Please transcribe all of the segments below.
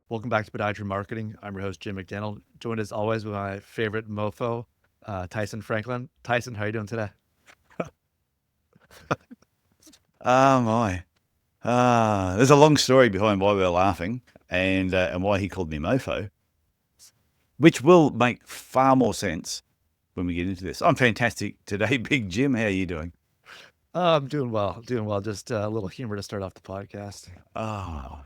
Welcome back to Podiatry Marketing. I'm your host, Jim McDannald, joined as always with my favorite mofo, Tyson Franklin. Tyson, how are you doing today? Oh my. There's a long story behind why we were laughing and why he called me Mofo, which will make far more sense when we get into this. I'm fantastic today, Big Jim. How are you doing? I'm doing well, doing well. Just a little humor to start off the podcast. Oh,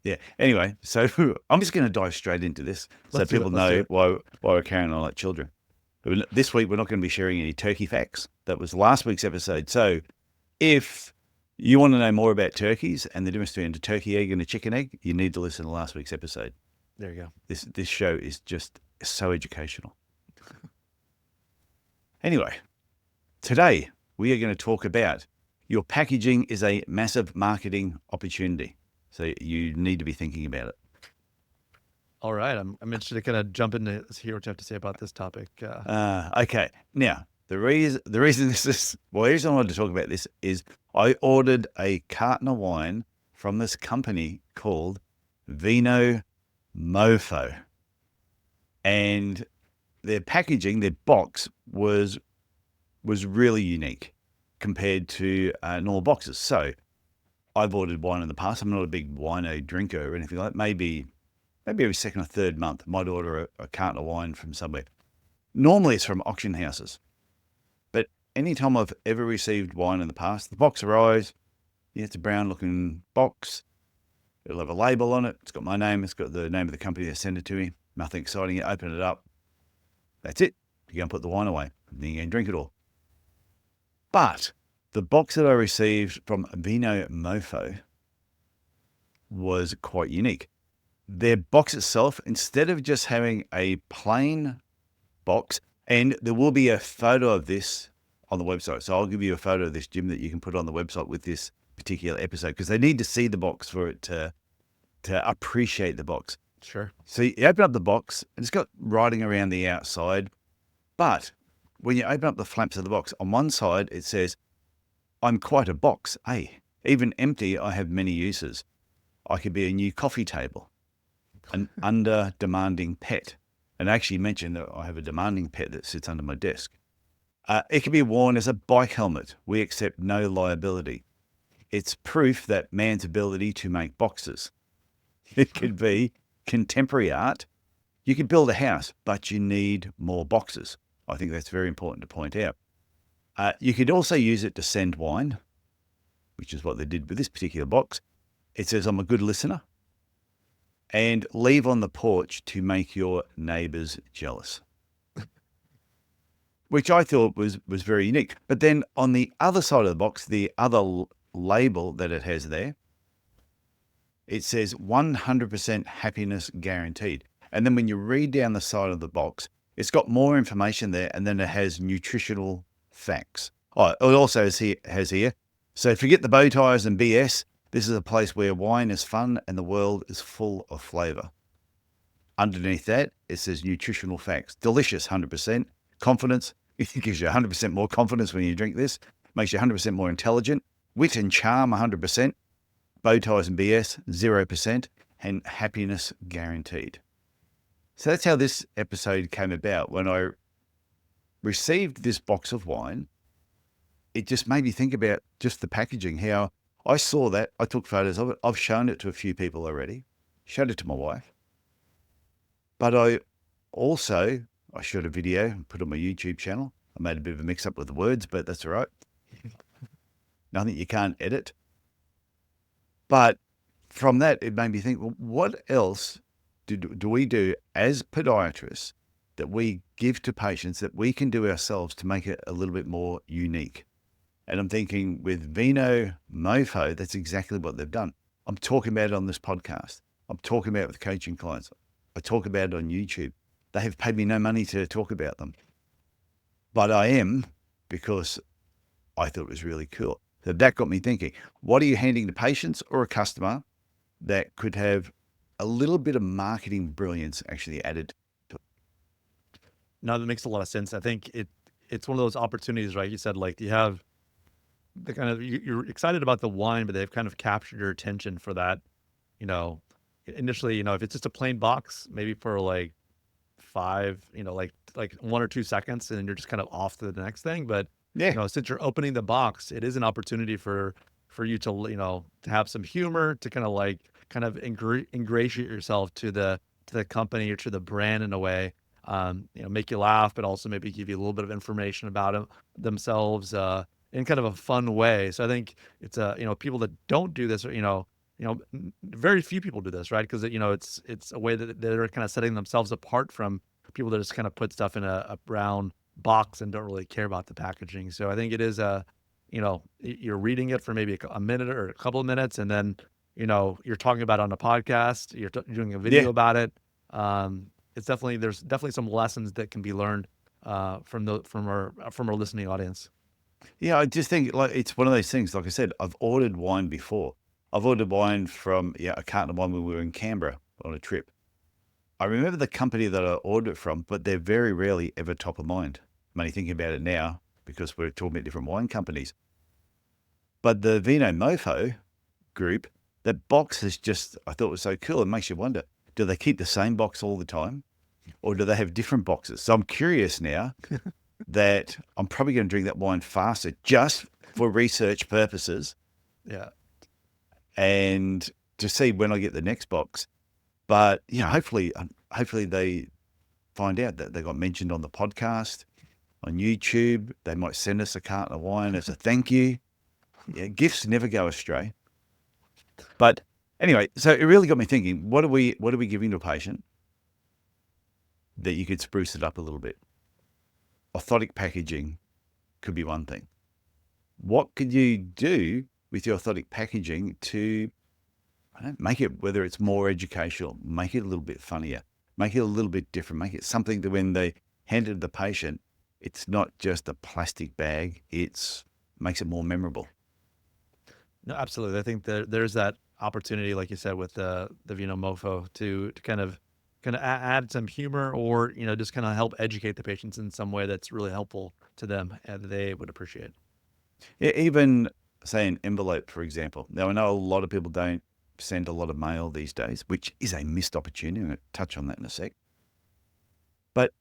yeah. Anyway, so I'm just going to dive straight into this so Let's do people it. Let's do know it. why we're carrying on like children. This week, we're not going to be sharing any turkey facts. That was last week's episode. So if you want to know more about turkeys and the difference between a turkey egg and a chicken egg, you need to listen to last week's episode. There you go. This show is just so educational. Anyway, today we are going to talk about your packaging is a massive marketing opportunity. So you need to be thinking about it. All right. I'm interested to kind of jump into hear what you have to say about this topic. Okay. Now, the reason the reason I wanted to talk about this is I ordered a carton of wine from this company called Vino Mofo. And their packaging, their box was really unique compared to normal boxes. So I've ordered wine in the past. I'm not a big wino drinker or anything like that. Maybe every second or third month, I might order a carton of wine from somewhere. Normally it's from auction houses. But anytime I've ever received wine in the past, the box arrives. Yeah, it's a brown looking box. It'll have a label on it. It's got my name. It's got the name of the company that sent it to me. Nothing exciting. You open it up. That's it. You go and put the wine away. And then you go and drink it all. But the box that I received from Vino Mofo was quite unique. Their box itself, instead of just having a plain box, and there will be a photo of this on the website. So I'll give you a photo of this, Jim, that you can put on the website with this particular episode because they need to see the box for it to appreciate the box. Sure. So you open up the box and it's got writing around the outside. But when you open up the flaps of the box, on one side it says, I'm quite a box, eh? Even empty, I have many uses. I could be a new coffee table, an under demanding pet. And I actually mentioned that I have a demanding pet that sits under my desk. It can be worn as a bike helmet. We accept no liability. It's proof that man's ability to make boxes. It could be contemporary art. You could build a house, but you need more boxes. I think that's very important to point out. You could also use it to send wine, which is what they did with this particular box. It says, I'm a good listener. And leave on the porch to make your neighbors jealous, which I thought was very unique. But then on the other side of the box, the other label that it has there, it says 100% happiness guaranteed. And then when you read down the side of the box, it's got more information there, and then it has nutritional facts. Oh, it also has here. So forget the bow ties and BS. This is a place where wine is fun and the world is full of flavor. Underneath that, it says nutritional facts. Delicious, 100%. Confidence. It gives you 100% more confidence when you drink this. Makes you 100% more intelligent. Wit and charm, 100%. Bow ties and BS, 0%. And happiness guaranteed. So that's how this episode came about. When I received this box of wine, it just made me think about just the packaging, how I saw that. I took photos of it. I've shown it to a few people already. Showed it to my wife. But I shot a video and put it on my YouTube channel. I made a bit of a mix up with the words, but that's all right. Nothing you can't edit. But from that, it made me think, well, what else do we do as podiatrists that we give to patients that we can do ourselves to make it a little bit more unique? And I'm thinking with Vino Mofo, that's exactly what they've done. I'm talking about it on this podcast. I'm talking about it with coaching clients. I talk about it on YouTube. They have paid me no money to talk about them. But I am, because I thought it was really cool. So that got me thinking, what are you handing to patients or a customer that could have a little bit of marketing brilliance actually added to it? No, that makes a lot of sense. I think it's one of those opportunities, right? You said like you have the kind of you're excited about the wine, but they've kind of captured your attention for that, you know, initially, if it's just a plain box, maybe for like five, like 1 or 2 seconds, and then you're just kind of off to the next thing. But Yeah. since you're opening the box, it is an opportunity for you to to have some humor, to kind of ingratiate yourself to the company or to the brand in a way. Make you laugh, but also maybe give you a little bit of information about themselves, in kind of a fun way. So I think it's people that don't do this, or very few people do this, right? Because it's a way that they're kind of setting themselves apart from people that just kind of put stuff in a brown box and don't really care about the packaging. So I think it is you're reading it for maybe a minute or a couple of minutes, and then you're talking about it on a podcast, you're doing a Yeah. video about it. There's definitely some lessons that can be learned from our listening audience. Yeah, I just think like it's one of those things. Like I said, I've ordered wine before. I've ordered wine from a carton of wine when we were in Canberra on a trip. I remember the company that I ordered it from, but they're very rarely ever top of mind. I'm only thinking about it now because we're talking about different wine companies. But the Vino Mofo group, that box is just, I thought was so cool. It makes you wonder, do they keep the same box all the time or do they have different boxes? So I'm curious now that I'm probably going to drink that wine faster just for research purposes Yeah. and to see when I get the next box. But hopefully they find out that they got mentioned on the podcast, on YouTube. They might send us a carton of wine as a thank you. Yeah, gifts never go astray. But anyway, so it really got me thinking: what are we giving to a patient that you could spruce it up a little bit? Orthotic packaging could be one thing. What could you do with your orthotic packaging to make it, whether it's more educational, make it a little bit funnier, make it a little bit different, make it something that when they hand it to the patient, it's not just a plastic bag, it's makes it more memorable. No, absolutely. I think there's that opportunity, like you said, with the Vino Mofo to kind of add some humor, or just kind of help educate the patients in some way that's really helpful to them and that they would appreciate. Even say an envelope, for example. Now I know a lot of people don't send a lot of mail these days, which is a missed opportunity. I'm going to touch on that in a sec. But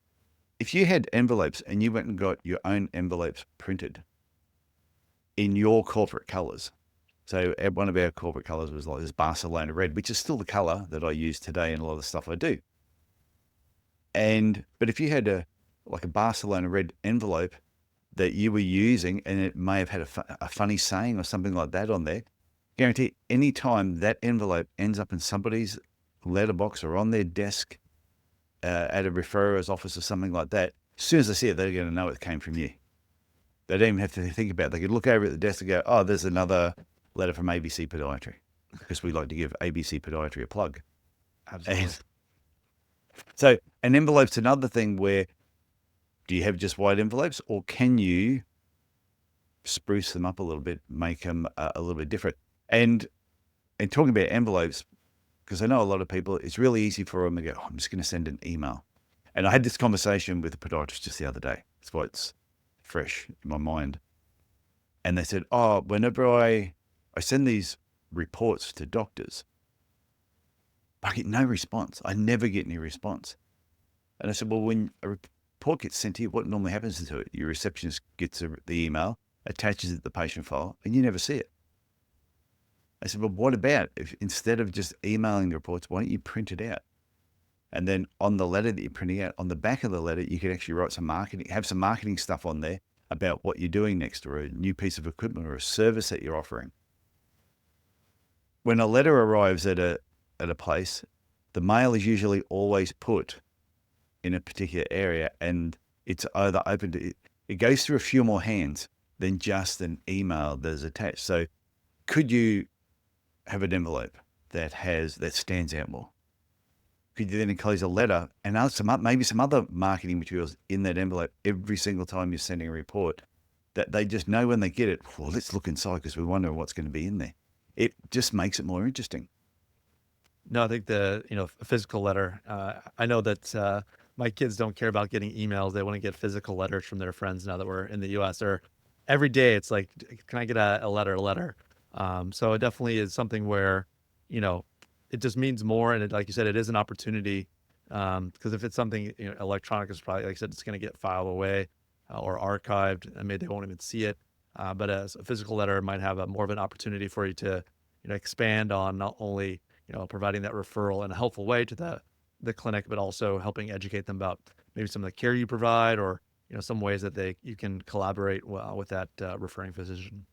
if you had envelopes and you went and got your own envelopes printed in your corporate colors. So one of our corporate colors was like this Barcelona red, which is still the color that I use today in a lot of the stuff I do. But if you had a Barcelona red envelope that you were using and it may have had a funny saying or something like that on there, guarantee any time that envelope ends up in somebody's letterbox or on their desk at a referrer's office or something like that, as soon as they see it, they're going to know it came from you. They don't even have to think about it. They could look over at the desk and go, oh, there's another letter from ABC Podiatry, because we like to give ABC Podiatry a plug. Absolutely. And so an envelope's another thing where, do you have just white envelopes or can you spruce them up a little bit, make them a little bit different? And talking about envelopes, because I know a lot of people, it's really easy for them to go, oh, I'm just going to send an email. And I had this conversation with a podiatrist just the other day. That's why it's fresh in my mind. And they said, oh, whenever I send these reports to doctors, I get no response. I never get any response. And I said, well, when a report gets sent to you, what normally happens to it? Your receptionist gets the email, attaches it to the patient file, and you never see it. I said, well, what about if instead of just emailing the reports, why don't you print it out? And then on the letter that you're printing out, on the back of the letter, you can actually write some marketing, have some marketing stuff on there about what you're doing next, or a new piece of equipment or a service that you're offering. When a letter arrives at a place, the mail is usually always put in a particular area, and it's either open to it goes through a few more hands than just an email that is attached. So could you have an envelope that stands out more? Could you then enclose a letter and maybe some other marketing materials in that envelope every single time you're sending a report, that they just know when they get it, well, let's look inside because we wonder what's going to be in there. It just makes it more interesting. No, I think the a physical letter. I know that my kids don't care about getting emails; they want to get physical letters from their friends. Now that we're in the U.S., or every day it's like, can I get a letter? A letter. So it definitely is something where, you know, it just means more. And like you said, it is an opportunity. Because if it's something, electronic, is probably, like I said, it's going to get filed away or archived, and maybe they won't even see it. But as a physical letter might have more of an opportunity for you to, expand on not only, providing that referral in a helpful way to the clinic, but also helping educate them about maybe some of the care you provide, or, some ways that you can collaborate with that referring physician.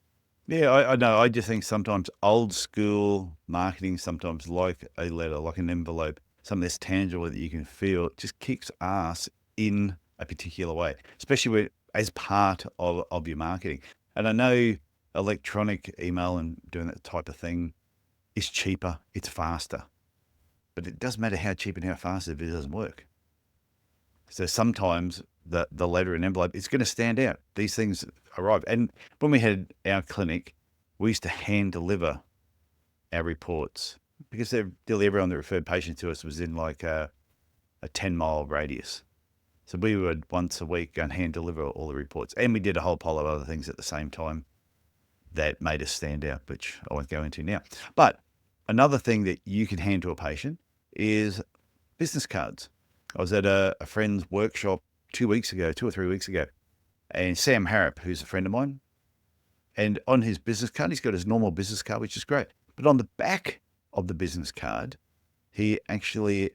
Yeah, I know. I just think sometimes old school marketing, sometimes like a letter, like an envelope, something that's tangible that you can feel, just kicks ass in a particular way, especially as part of your marketing. And I know electronic email and doing that type of thing is cheaper, it's faster, but it doesn't matter how cheap and how fast if it doesn't work. So sometimes the letter and envelope, it's going to stand out. These things arrive. And when we had our clinic, we used to hand deliver our reports because nearly everyone that referred patients to us was in like a 10-mile radius. So we would once a week go and hand deliver all the reports. And we did a whole pile of other things at the same time that made us stand out, which I won't go into now. But another thing that you can hand to a patient is business cards. I was at a friend's workshop 2 or 3 weeks ago, and Sam Harrop, who's a friend of mine, and on his business card, he's got his normal business card, which is great. But on the back of the business card, he actually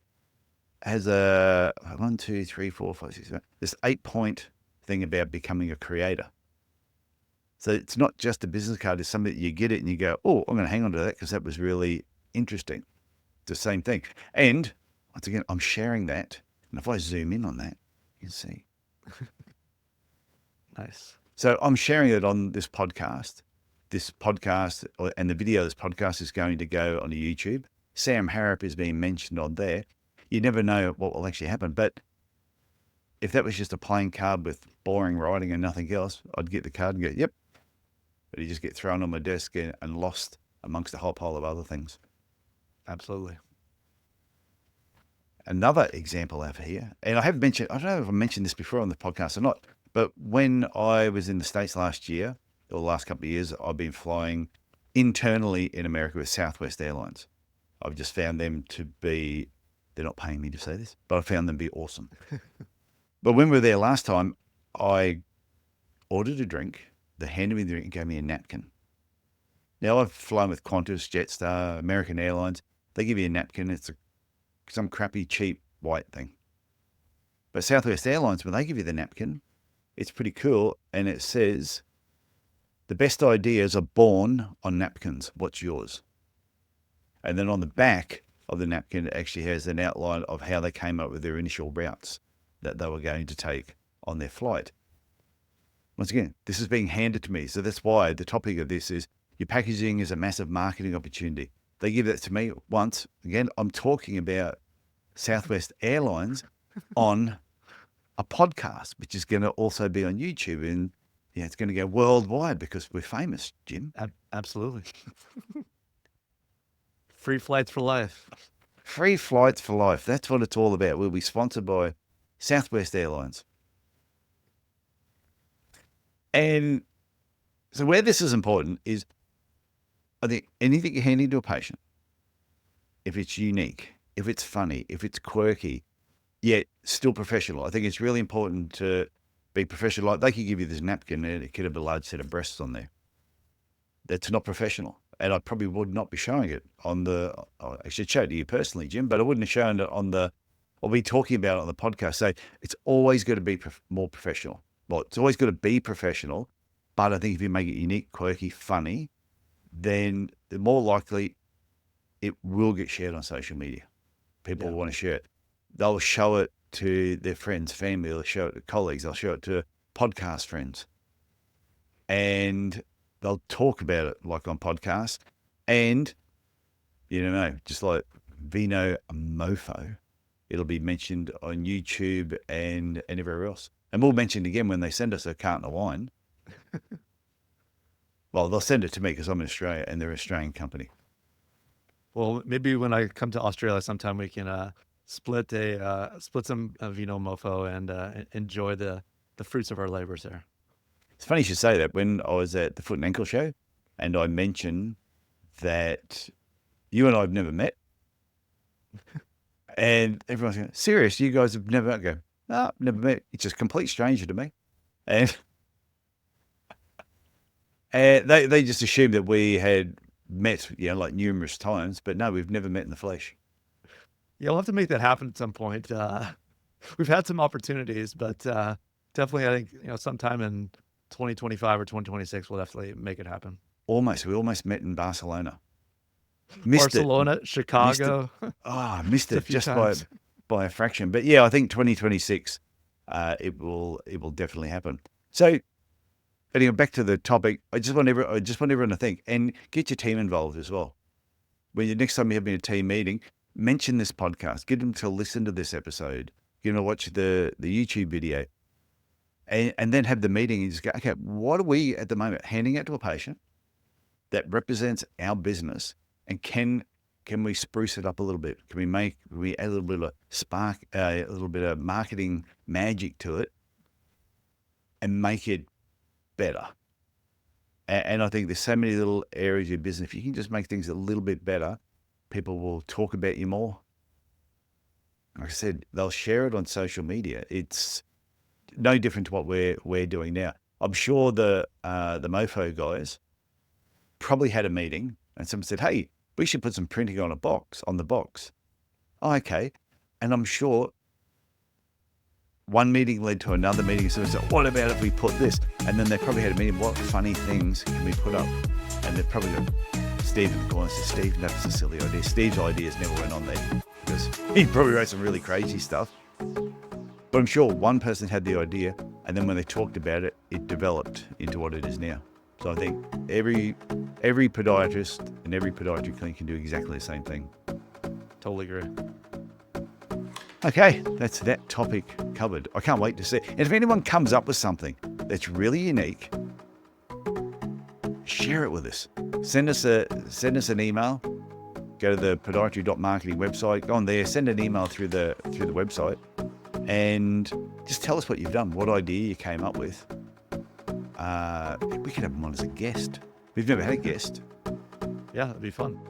has a 1, 2, 3, 4, 5, 6, 7, this 8-point thing about becoming a creator. So it's not just a business card, it's something that you get it and you go, oh, I'm going to hang on to that because that was really interesting. It's the same thing. And once again, I'm sharing that. And if I zoom in on that, you can see. Nice. So I'm sharing it on this podcast. And the video of this podcast is going to go on YouTube. Sam Harrop is being mentioned on there. You never know what will actually happen. But if that was just a plain card with boring writing and nothing else, I'd get the card and go, yep. But you just get thrown on my desk and lost amongst a whole pile of other things. Absolutely. Another example over here, and I don't know if I mentioned this before on the podcast or not, but when I was in the States last year, or the last couple of years, I've been flying internally in America with Southwest Airlines. I've just found them to be, they're not paying me to say this, but I found them to be awesome. But when we were there last time, I ordered a drink. They handed me the drink and gave me a napkin. Now, I've flown with Qantas, Jetstar, American Airlines. They give you a napkin. It's some crappy, cheap, white thing. But Southwest Airlines, when they give you the napkin, it's pretty cool. And it says, the best ideas are born on napkins. What's yours? And then on the back of the napkin, it actually has an outline of how they came up with their initial routes that they were going to take on their flight. Once again, this is being handed to me. So that's why the topic of this is your packaging is a massive marketing opportunity. They give that to me once. Again, I'm talking about Southwest Airlines on a podcast, which is going to also be on YouTube. And yeah, it's going to go worldwide because we're famous, Jim. Absolutely. Free flights for life. Free flights for life. That's what it's all about. We'll be sponsored by Southwest Airlines. And so where this is important is, I think anything you're handing to a patient, if it's unique, if it's funny, if it's quirky, yet still professional. I think it's really important to be professional. Like they could give you this napkin and it could have a large set of breasts on there. That's not professional. And I probably would not be showing it on I should show it to you personally, Jim, but I wouldn't have shown it I'll be talking about it on the podcast. So it's always got to be more professional. Well, it's always got to be professional, but I think if you make it unique, quirky, funny, then the more likely it will get shared on social media. People will want to share it. They'll show it to their friends, family, they'll show it to colleagues, they'll show it to podcast friends. And they'll talk about it like on podcasts. And, just like Vino Mofo, it'll be mentioned on YouTube and everywhere else. And we'll mention it again when they send us a carton of wine. Well, they'll send it to me because I'm in Australia and they're an Australian company. Well, maybe when I come to Australia sometime, we can split some Vino Mofo and enjoy the fruits of our labors there. It's funny you should say that. When I was at the Foot and Ankle Show and I mentioned that you and I have never met, And everyone's going, serious? You guys have never met? I go, no, never met. It's just a complete stranger to me. And, and they just assumed that we had met, like numerous times, but no, we've never met in the flesh. You'll have to make that happen at some point. We've had some opportunities, but definitely, I think sometime in 2025 or 2026, we'll definitely make it happen. We almost met in Barcelona. Missed it. Barcelona, Chicago, Missed a it few just times. by a fraction. But yeah, I think 2026, it will definitely happen. So anyway, back to the topic. I just want everyone to think and get your team involved as well. When you next time you're having a team meeting, mention this podcast. Get them to listen to this episode. Get them to watch the YouTube video, and then have the meeting and just go, okay, what are we at the moment handing out to a patient that represents our business, and can we spruce it up a little bit? Can we add a little bit of spark, a little bit of marketing magic to it, and make it better? And I think there's so many little areas of your business. If you can just make things a little bit better, people will talk about you more. Like I said, they'll share it on social media. It's no different to what we're doing now. I'm sure the Mofo guys probably had a meeting and someone said, hey, we should put some printing on the box. Oh, okay. And I'm sure one meeting led to another meeting. So they said, what about if we put this? And then they probably had a meeting. What funny things can we put up? And they're probably got Steve in the corner. So Steve, that's a silly idea. Steve's ideas never went on there because he probably wrote some really crazy stuff. But I'm sure one person had the idea, and then when they talked about it, it developed into what it is now. So I think every podiatrist and every podiatry clinic can do exactly the same thing. Totally agree. Okay, that's that topic covered. I can't wait to see. And if anyone comes up with something that's really unique, share it with us. Send us an email. Go to the podiatry.marketing website. Go on there. Send an email through the website, and just tell us what you've done, what idea you came up with. We could have them on as a guest. We've never had a guest. Yeah, that'd be fun.